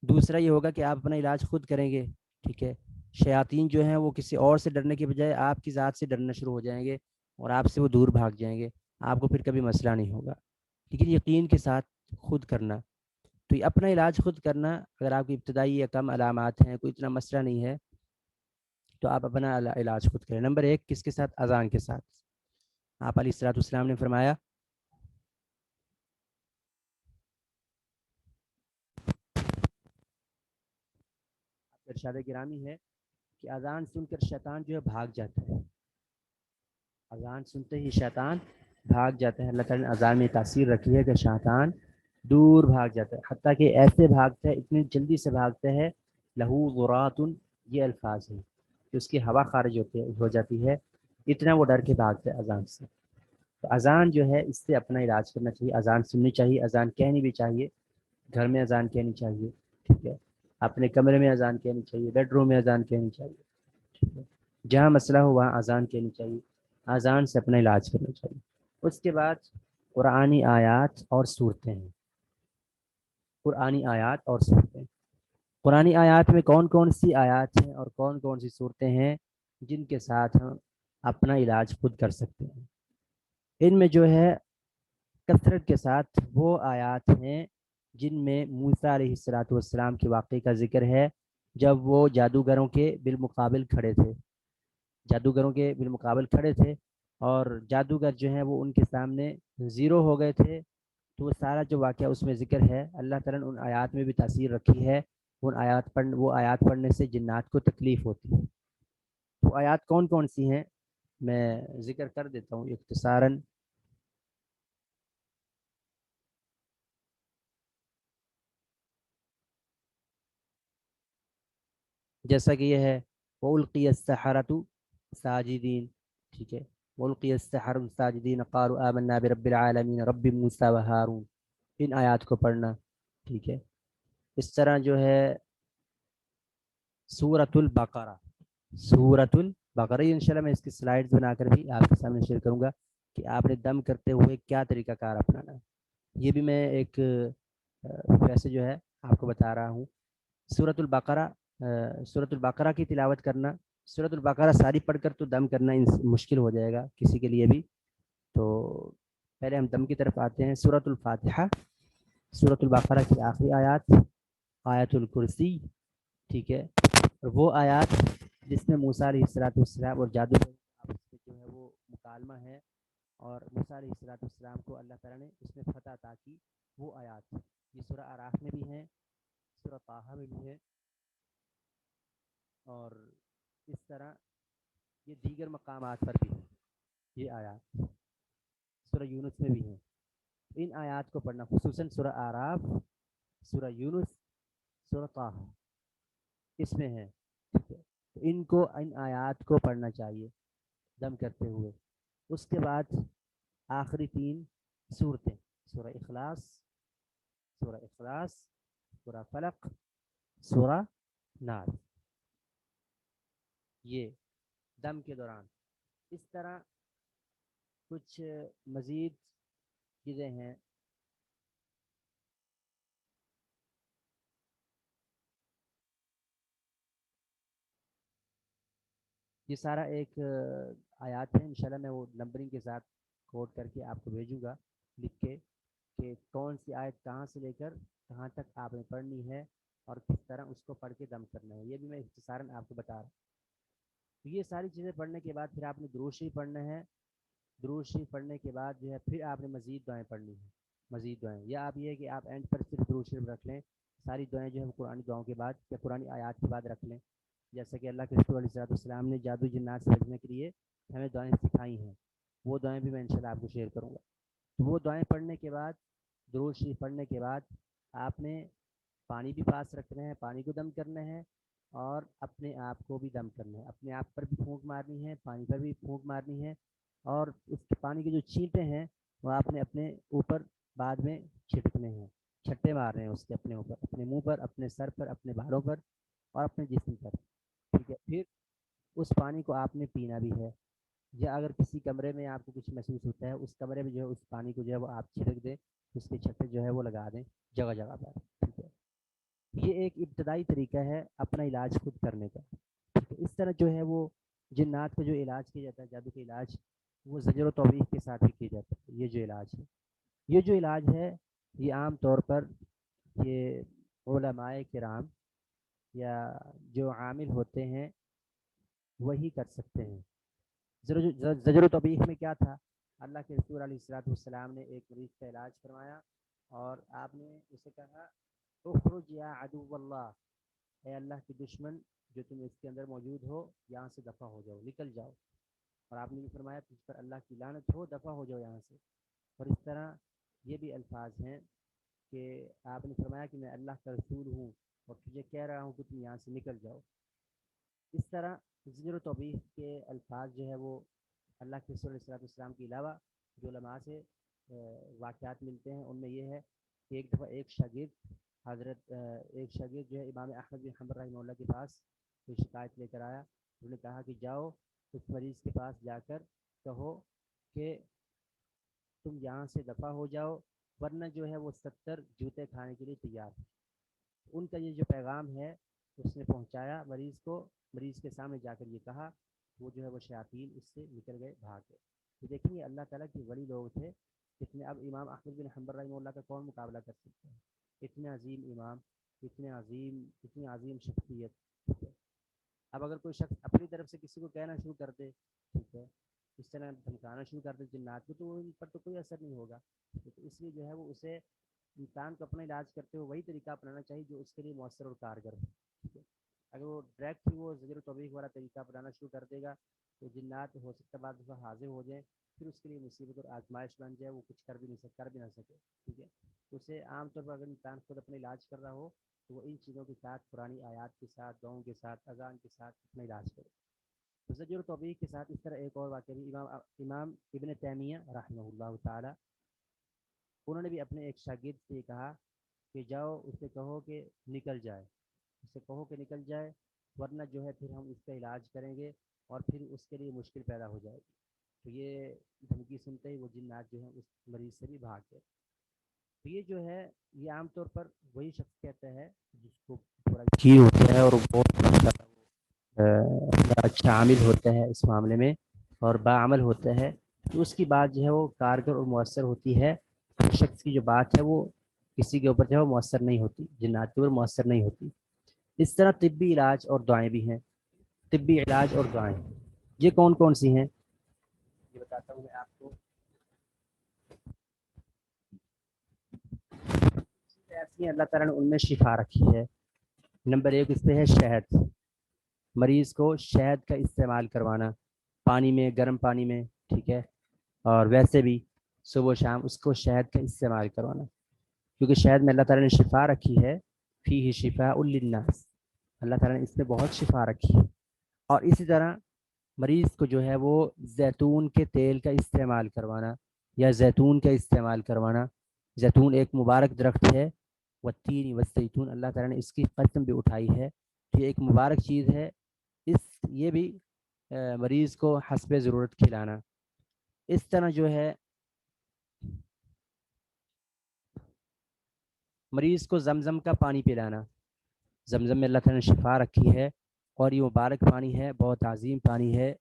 دوسرا یہ ہوگا کہ آپ اپنا علاج خود کریں گے. ٹھیک ہے. شیاطین جو ہیں وہ کسی اور سے ڈرنے کے بجائے آپ کی ذات سے ڈرنا شروع ہو جائیں گے اور آپ سے وہ دور بھاگ جائیں گے. آپ کو پھر کبھی مسئلہ نہیں ہوگا. لیکن یقین کے ساتھ خود کرنا. تو یہ اپنا علاج خود کرنا، اگر آپ کی ابتدائی یا کم علامات ہیں، کوئی اتنا مسئلہ نہیں ہے، تو آپ اپنا علاج خود کریں. نمبر 1 کس کے ساتھ؟ اذان کے ساتھ. آپ علیہ الصلوۃ والسلام نے فرمایا ارشاد گرامی ہے کہ اذان سن کر شیطان جو ہے بھاگ جاتا ہے. اذان سنتے ہی شیطان بھاگ جاتا ہے. اللہ تعالیٰ نے اذان میں تاثیر رکھی ہے کہ شیطان دور بھاگ جاتا ہے، حتیٰ کہ ایسے بھاگتا ہے، اتنی جلدی سے بھاگتا ہے. لہو ذرات، یہ الفاظ ہیں کہ اس کی ہوا خارج ہو جاتی ہے، اتنا وہ ڈر کے بھاگتا ہے اذان سے. تو اذان جو ہے اس سے اپنا علاج کرنا چاہیے. اذان سننی چاہیے، اذان کہنی بھی چاہیے. گھر میں اذان کہنی چاہیے. ٹھیک ہے. اپنے کمرے میں اذان کہنی چاہیے، بیڈ روم میں اذان کہنی چاہیے. ٹھیک ہے. جہاں مسئلہ ہو وہاں اذان کہنی چاہیے. اذان سے اپنا علاج کرنا چاہیے. اس کے بعد قرآنی آیات اور صورتیں ہیں. قرآنی آیات اور صورتیں. قرآنی آیات میں کون کون سی آیات ہیں اور کون کون سی صورتیں ہیں جن کے ساتھ ہم اپنا علاج خود کر سکتے ہیں؟ ان میں جو ہے کثرت کے ساتھ وہ آیات ہیں جن میں موسیٰ علیہ الصلوۃ والسلام کے واقعے کا ذکر ہے جب وہ جادوگروں کے بالمقابل کھڑے تھے. جادوگروں کے بالمقابل کھڑے تھے اور جادوگر جو ہیں وہ ان کے سامنے زیرو ہو گئے تھے تو وہ سارا جو واقعہ اس میں ذکر ہے اللہ تعالیٰ نے ان آیات میں بھی تاثیر رکھی ہے. وہ آیات پڑھنے سے جنات کو تکلیف ہوتی ہے. تو آیات کون کون سی ہیں میں ذکر کر دیتا ہوں اختصاراً. جیسا کہ یہ ہے وَأُلْقِيَ السَّحَرَةُ ساجدین. ٹھیک ہے, وَأُلْقِيَ السَّحَرَةُ ساجدین قالوا آمنا برب العالمین رب موسیٰ وہارون. ان آیات کو پڑھنا. ٹھیک ہے, اس طرح جو ہے سورۃ البقرہ. سورۃ البقرہ یہ انشاءاللہ میں اس کی سلائڈز بنا کر بھی آپ کے سامنے شیئر کروں گا کہ آپ نے دم کرتے ہوئے کیا طریقہ کار اپنانا ہے. یہ بھی میں ایک ویسے جو ہے آپ کو بتا رہا ہوں. سورۃ البقرہ کی تلاوت کرنا. سورۃ البقرہ ساری پڑھ کر تو دم کرنا مشکل ہو جائے گا کسی کے لیے بھی. تو پہلے ہم دم کی طرف آتے ہیں. سورۃ الفاتحہ, سورۃ البقرہ کی آخری آیات, آیت الکرسی. ٹھیک ہے, اور وہ آیات جس میں موسیٰ علیہ السلام اور جادو آپس میں جو ہے وہ مکالمہ ہے اور موسیٰ علیہ السلام کو اللہ تعالیٰ نے اس میں فتح عطا کی, وہ آیات یہ سورہ اعراف میں بھی ہیں, سورہ طٰہٰ میں بھی ہے, اور اس طرح یہ دیگر مقامات پر بھی ہیں یہ آیات. سورہ یونس میں بھی ہیں. ان آیات کو پڑھنا خصوصاً سورہ اعراف, سورہ یونس, سورہ طٰہٰ اس میں ہے. ٹھیک ہے, تو ان آیات کو پڑھنا چاہیے دم کرتے ہوئے. اس کے بعد آخری 3 سورتیں, سورہ اخلاص, سورہ فلق, سورہ ناس, یہ دم کے دوران. اس طرح کچھ مزید چیزیں ہیں. یہ سارا ایک آیات ہے, انشاءاللہ میں وہ نمبرنگ کے ساتھ کوڈ کر کے آپ کو بھیجوں گا لکھ کے کہ کون سی آیت کہاں سے لے کر کہاں تک آپ نے پڑھنی ہے اور کس طرح اس کو پڑھ کے دم کرنا ہے. یہ بھی میں اختصاراً آپ کو بتا رہا ہوں. تو یہ ساری چیزیں پڑھنے کے بعد پھر آپ نے درود شریف پڑھنا ہے. درود شریف پڑھنے کے بعد جو ہے پھر آپ نے مزید دعائیں پڑھنی ہیں, مزید دعائیں. یا آپ یہ ہے کہ آپ اینڈ پر صرف درود شریف رکھ لیں, ساری دعائیں جو ہے قرآنی دعاؤں کے بعد یا قرآنی آیات کے بعد رکھ لیں. جیسا کہ اللہ کے رسول علیہ السلام نے جادو جنات سے بچنے کے لیے ہمیں دعائیں سکھائی ہیں, وہ دعائیں بھی میں انشاءاللہ آپ کو شیئر کروں گا. تو وہ دعائیں پڑھنے کے بعد, درود شریف پڑھنے کے بعد آپ نے پانی بھی پاس رکھنا ہے, پانی کو دم کرنا ہے اور اپنے آپ کو بھی دم کرنا ہے. اپنے آپ پر بھی پھونک مارنی ہے, پانی پر بھی پھونک مارنی ہے, اور اس پانی کے جو چھینٹے ہیں وہ آپ نے اپنے اوپر بعد میں چھٹکنے ہیں, چھٹے مارنے ہیں اس کے اپنے اوپر, اپنے منہ پر, اپنے سر پر, اپنے بالوں پر اور اپنے جسم پر. ٹھیک ہے, پھر اس پانی کو آپ نے پینا بھی ہے. یا اگر کسی کمرے میں آپ کو کچھ محسوس ہوتا ہے اس کمرے میں جو ہے اس پانی کو جو ہے وہ آپ چھڑک دیں, اس کے چھٹے جو ہے وہ لگا دیں جگہ جگہ پر. ٹھیک ہے, یہ ایک ابتدائی طریقہ ہے اپنا علاج خود کرنے کا. ٹھیک ہے, اس طرح جو ہے وہ جنات کا جو علاج کیا جاتا ہے, جادو کا علاج, وہ زجر و توبیخ کے ساتھ ہی کیا جاتا ہے. یہ جو علاج ہے, یہ جو علاج ہے یہ عام طور پر یہ علماء کرام یا جو عامل ہوتے ہیں وہی کر سکتے ہیں. زجر و توبیخ میں کیا تھا, اللہ کے رسول علیہ السلام نے ایک مریض کا علاج فرمایا اور آپ نے اسے کہا اخرج یا عدو اللہ, اے اللہ کی دشمن جو تم اس کے اندر موجود ہو یہاں سے دفع ہو جاؤ, نکل جاؤ. اور آپ نے بھی فرمایا تجھ پر اللہ کی لعنت ہو, دفع ہو جاؤ یہاں سے. اور اس طرح یہ بھی الفاظ ہیں کہ آپ نے فرمایا کہ میں اللہ کا رسول ہوں اور تجھے کہہ رہا ہوں کہ تم یہاں سے نکل جاؤ. اس طرح زجر و توبیخ کے الفاظ جو ہے وہ اللہ کے رسول علیہ السلام کے علاوہ جو علماء سے واقعات ملتے ہیں ان میں یہ ہے کہ ایک دفعہ ایک شاگرد جو ہے امام احمد بن حنبل رحمہ اللہ کے پاس کوئی شکایت لے کر آیا. انہوں نے کہا کہ جاؤ اس مریض کے پاس جا کر کہو کہ تم یہاں سے دفع ہو جاؤ ورنہ جو ہے وہ 70 جوتے کھانے کے لیے تیار ہے. ان کا یہ جو پیغام ہے اس نے پہنچایا مریض کو, مریض کے سامنے جا کر یہ کہا, وہ جو ہے وہ شیاطین اس سے نکل گئے, بھاگ گئے. تو دیکھیں یہ اللہ تعالیٰ کے ولی لوگ تھے کتنے. اب امام احمد بن حنبل رحمہ اللہ کا کون مقابلہ کر سکتا ہے, اتنے عظیم امام, اتنی عظیم شخصیت. ٹھیک ہے, اب اگر کوئی شخص اپنی طرف سے کسی کو کہنا شروع کر دے, ٹھیک ہے, اس طرح دھمکانا شروع کر دے جنات کو تو ان پر تو کوئی اثر نہیں ہوگا. تو اس لیے جو ہے وہ اسے انسان کو اپنا علاج کرتے ہوئے وہی طریقہ اپنانا چاہیے جو اس کے لیے مؤثر اور کارگر ہو. ٹھیک ہے. اگر وہ ڈائریکٹ ہی وہ زجر و توبیخ والا طریقہ اپنانا شروع کر دے گا تو جنات ہو سکتا ہے بعد اس حاضر ہو جائیں, پھر اس کے لیے مصیبت اور آزمائش بن جائے, وہ کچھ کر بھی نہ سکے. ٹھیک ہے. اسے عام طور پر اگر انسان خود اپنا علاج کر رہا ہو تو وہ ان چیزوں کے ساتھ پرانی آیات کے ساتھ دعاؤں کے ساتھ اذان کے ساتھ اپنا علاج کرے. زجر و توبیخ کے ساتھ اس طرح ایک اور واقعہ بھی امام ابن تیمیہ رحمہ اللہ تعالی, انہوں نے بھی اپنے ایک شاگرد سے کہا کہ جاؤ اسے کہو کہ نکل جائے, اسے کہو کہ نکل جائے, ورنہ جو ہے پھر ہم اس کا علاج کریں گے اور پھر اس کے لیے مشکل پیدا ہو جائے گی. تو یہ دھمکی سنتے ہی وہ جنات جو ہیں اس مریض سے بھی بھاگ گئے. تو یہ جو ہے یہ عام طور پر وہی شخص کہتا ہے جس کو تھوڑا یقین ہوتا ہے اور بہت اچھا عامل ہوتا ہے اس معاملے میں اور باعمل ہوتا ہے, تو اس کی بات جو ہے وہ کارگر اور مؤثر ہوتی ہے. شخص کی جو بات ہے وہ کسی کے اوپر جو ہے وہ مؤثر نہیں ہوتی, جنات کے اوپر مؤثر نہیں ہوتی. اس طرح طبی علاج اور دعائیں بھی ہیں. طبی علاج اور دعائیں یہ کون کون سی ہیں یہ بتاتا ہوں میں آپ کو. ایسی ہیں اللہ تعالیٰ نے ان میں شفا رکھی ہے. نمبر 1 اس پہ ہے شہد. مریض کو شہد کا استعمال کروانا پانی میں, گرم پانی میں. ٹھیک ہے. اور ویسے بھی صبح و شام اس کو شہد کا استعمال کروانا, کیونکہ شہد میں اللہ تعالیٰ نے شفا رکھی ہے. فیہ شفاء للناس, اللہ تعالیٰ نے اس میں بہت شفا رکھی ہے. اور اسی طرح مریض کو جو ہے وہ زیتون کے تیل کا استعمال کروانا یا زیتون کا استعمال کروانا. زیتون ایک مبارک درخت ہے, والتین والزیتون, اللہ تعالیٰ نے اس کی قسم بھی اٹھائی ہے. یہ ایک مبارک چیز ہے. یہ بھی مریض کو حسب ضرورت کھلانا. اس طرح جو ہے مریض کو زمزم کا پانی پلانا. زمزم میں اللہ تعالیٰ نے شفا رکھی ہے اور یہ مبارک پانی ہے, بہت عظیم پانی ہے.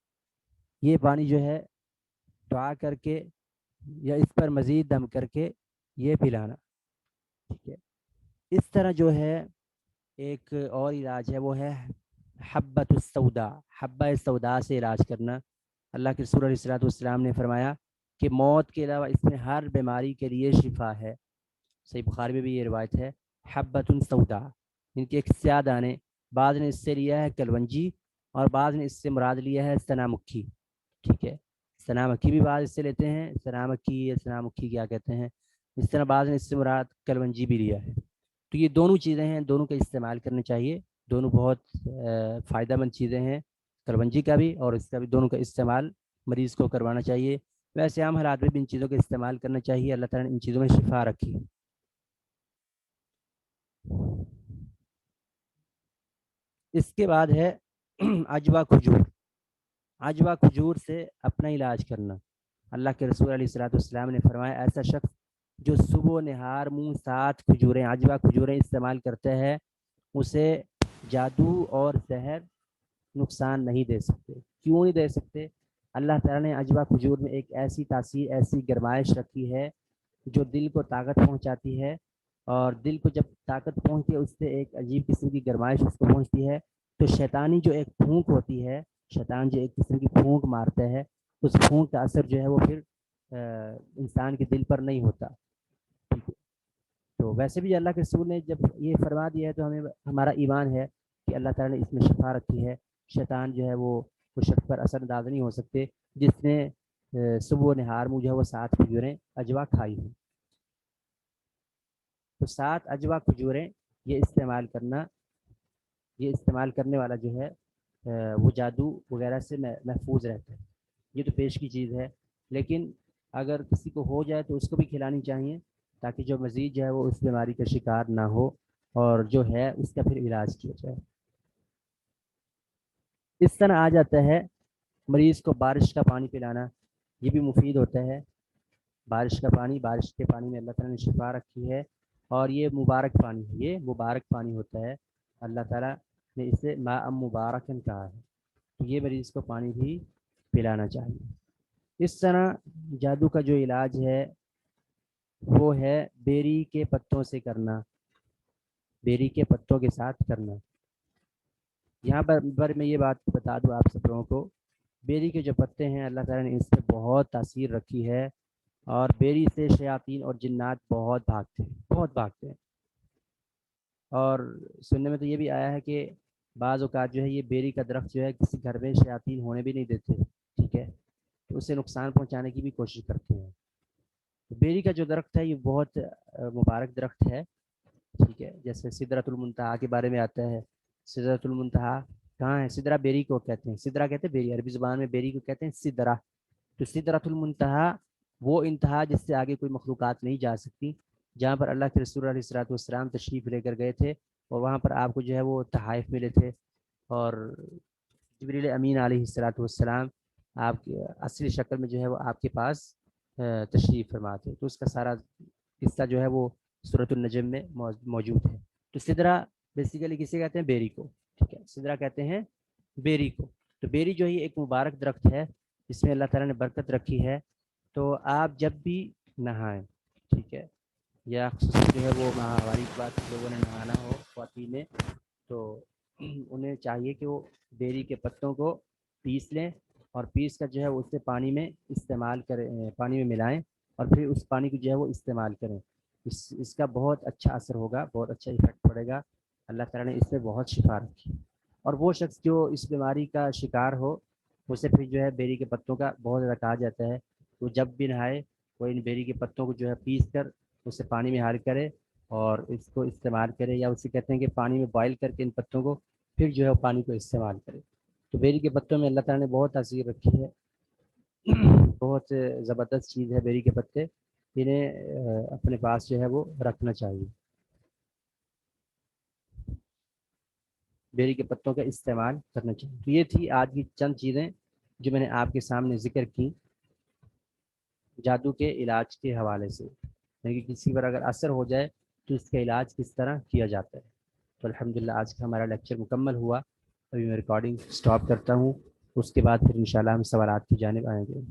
یہ پانی جو ہے دعا کر کے یا اس پر مزید دم کر کے یہ پلانا. ٹھیک ہے. اس طرح جو ہے ایک اور علاج ہے وہ ہے حبۃ السودا. حبہ سودا سے علاج کرنا. اللہ کے رسول علیہ الصلوۃ والسلام نے فرمایا کہ موت کے علاوہ اس میں ہر بیماری کے لیے شفا ہے. صحیح بخاری میں بھی یہ روایت ہے. حبۃ سودا, ان کے ایک سیاہ دانے, بعض نے اس سے لیا ہے کلونجی اور بعض نے اس سے مراد لیا ہے سنا مکھی. ٹھیک ہے. سنا مکھی بھی بعض اس سے لیتے ہیں, سنا مکھی یا سنا مکھی کیا کہتے ہیں. اس طرح بعض نے اس سے مراد کلونجی بھی لیا ہے. تو یہ دونوں چیزیں ہیں, دونوں کا استعمال کرنا چاہیے. دونوں بہت فائدہ مند چیزیں ہیں, کلونجی کا بھی اور اس کا بھی. دونوں کا استعمال مریض کو کروانا چاہیے. ویسے عام حالات میں بھی ان چیزوں کا استعمال کرنا چاہیے. اللہ تعالیٰ نے ان چیزوں میں شفا رکھی ہے. اس کے بعد ہے عجوہ کھجور. عجوہ کھجور سے اپنا علاج کرنا. اللہ کے رسول علیہ الصلوۃ والسلام نے فرمایا ایسا شخص جو صبح و نہار منہ 7 کھجوریں, عجوہ کھجوریں استعمال کرتے ہیں, اسے جادو اور زہر نقصان نہیں دے سکتے. کیوں نہیں دے سکتے؟ اللہ تعالیٰ نے عجوہ کھجور میں ایک ایسی تاثیر, ایسی گرمائش رکھی ہے جو دل کو طاقت پہنچاتی ہے. اور دل کو جب طاقت پہنچتی ہے اس سے ایک عجیب قسم کی گرمائش اس کو پہنچتی ہے. تو شیطانی جو ایک پھونک ہوتی ہے, شیطان جو ایک قسم کی پھونک مارتا ہے, اس پھونک کا اثر جو ہے وہ پھر انسان کے دل پر نہیں ہوتا. تو ویسے بھی اللہ کے رسول نے جب یہ فرما دیا ہے تو ہمیں ہمارا ایمان ہے کہ اللہ تعالیٰ نے اس میں شفا رکھی ہے. شیطان جو ہے وہ شخص پر اثر انداز نہیں ہو سکتے جس نے صبح و نہار میں جو ہے وہ 7 کھجوریں عجوہ کھائی ہیں. تو 7 عجوہ کھجوریں یہ استعمال کرنا, یہ استعمال کرنے والا جو ہے وہ جادو وغیرہ سے محفوظ رہتا ہے. یہ تو پیش کی چیز ہے, لیکن اگر کسی کو ہو جائے تو اس کو بھی کھلانی چاہیے تاکہ جو مزید جو ہے وہ اس بیماری کا شکار نہ ہو اور جو ہے اس کا پھر علاج کیا جائے. اس طرح آ جاتا ہے مریض کو بارش کا پانی پلانا. یہ بھی مفید ہوتا ہے. بارش کا پانی, بارش کے پانی میں اللہ تعالیٰ نے شفا رکھی ہے اور یہ مبارک پانی ہے, یہ مبارک پانی ہوتا ہے. اللہ تعالیٰ نے اسے ماء مبارکن کہا ہے. تو یہ مریض کو پانی بھی پلانا چاہیے. اس طرح جادو کا جو علاج ہے وہ ہے بیری کے پتوں سے کرنا, بیری کے پتوں کے ساتھ کرنا. یہاں پر میں یہ بات بتا دوں آپ سب لوگوں کو, بیری کے جو پتے ہیں اللہ تعالیٰ نے اس سے بہت تاثیر رکھی ہے، اور بیری سے شیاطین اور جنات بہت بھاگتے ہیں. اور سننے میں تو یہ بھی آیا ہے کہ بعض اوقات جو ہے یہ بیری کا درخت جو ہے کسی گھر میں شیاطین ہونے بھی نہیں دیتے، ٹھیک ہے، تو اسے نقصان پہنچانے کی بھی کوشش کرتے ہیں. تو بیری کا جو درخت ہے یہ بہت مبارک درخت ہے، ٹھیک ہے. جیسے سدرۃ المنتہا کے بارے میں آتا ہے، سدرۃ المنتہا کہاں ہے؟ سدرا بیری کو کہتے ہیں، سدرا کہتے ہیں بیری، عربی زبان میں بیری کو کہتے ہیں سدرا. تو سدرۃ المنتہا وہ انتہا جس سے آگے کوئی مخلوقات نہیں جا سکتی، جہاں پر اللہ کے رسول علیہ الصلوۃ والسلام تشریف لے کر گئے تھے، اور وہاں پر آپ کو جو ہے وہ تحائف ملے تھے، اور جبریل امین علیہ الصلوۃ والسلام آپ کی اصلی شکل میں جو ہے وہ آپ کے پاس تشریف فرما تھے. تو اس کا سارا قصہ جو ہے وہ سورۃ النجم میں موجود ہے. تو سدرا بیسیکلی کسے کہتے ہیں؟ بیری کو، ٹھیک ہے، سدرا کہتے ہیں بیری کو. تو بیری جو ہے ایک مبارک درخت ہے جس میں اللہ تعالیٰ نے برکت رکھی ہے. تو آپ جب بھی نہائیں، ٹھیک ہے، یا خصوصاً جو ہے وہ ماہواری کے بعد لوگوں نے نہانا ہو خواتین نے، تو انہیں چاہیے کہ وہ بیری کے پتوں کو پیس لیں، اور پیس کر جو ہے اسے پانی میں استعمال کریں، پانی میں ملائیں، اور پھر اس پانی کو جو ہے وہ استعمال کریں. اس کا بہت اچھا اثر ہوگا، بہت اچھا ایفیکٹ پڑے گا. اللہ تعالیٰ نے اس سے بہت شفا رکھی. اور وہ شخص جو اس بیماری کا شکار ہو اسے پھر جو ہے بیری کے پتوں کا بہت زیادہ کہا جاتا ہے، وہ جب بھی نہائے وہ ان بیری کے پتوں کو جو ہے پیس کر اسے پانی میں حال کرے اور اس کو استعمال کرے، یا اسے کہتے ہیں کہ پانی میں بوائل کر کے ان پتوں کو پھر جو ہے وہ پانی کو استعمال کرے. تو بیری کے پتوں میں اللہ تعالیٰ نے بہت تاثیر رکھی ہے، بہت زبردست چیز ہے بیری کے پتے. انہیں اپنے پاس جو ہے وہ رکھنا چاہیے. بیری کے پتوں کا استعمال کرنا چاہیے. تو یہ تھی آج کی چند چیزیں جو میں نے آپ کے سامنے ذکر کی جادو کے علاج کے حوالے سے، یعنی کہ کسی پر اگر اثر ہو جائے تو اس کا علاج کس طرح کیا جاتا ہے. تو الحمدللہ آج کا ہمارا لیکچر مکمل ہوا. ابھی میں ریکارڈنگ سٹاپ کرتا ہوں، اس کے بعد پھر انشاءاللہ ہم سوالات کی جانب آئیں گے.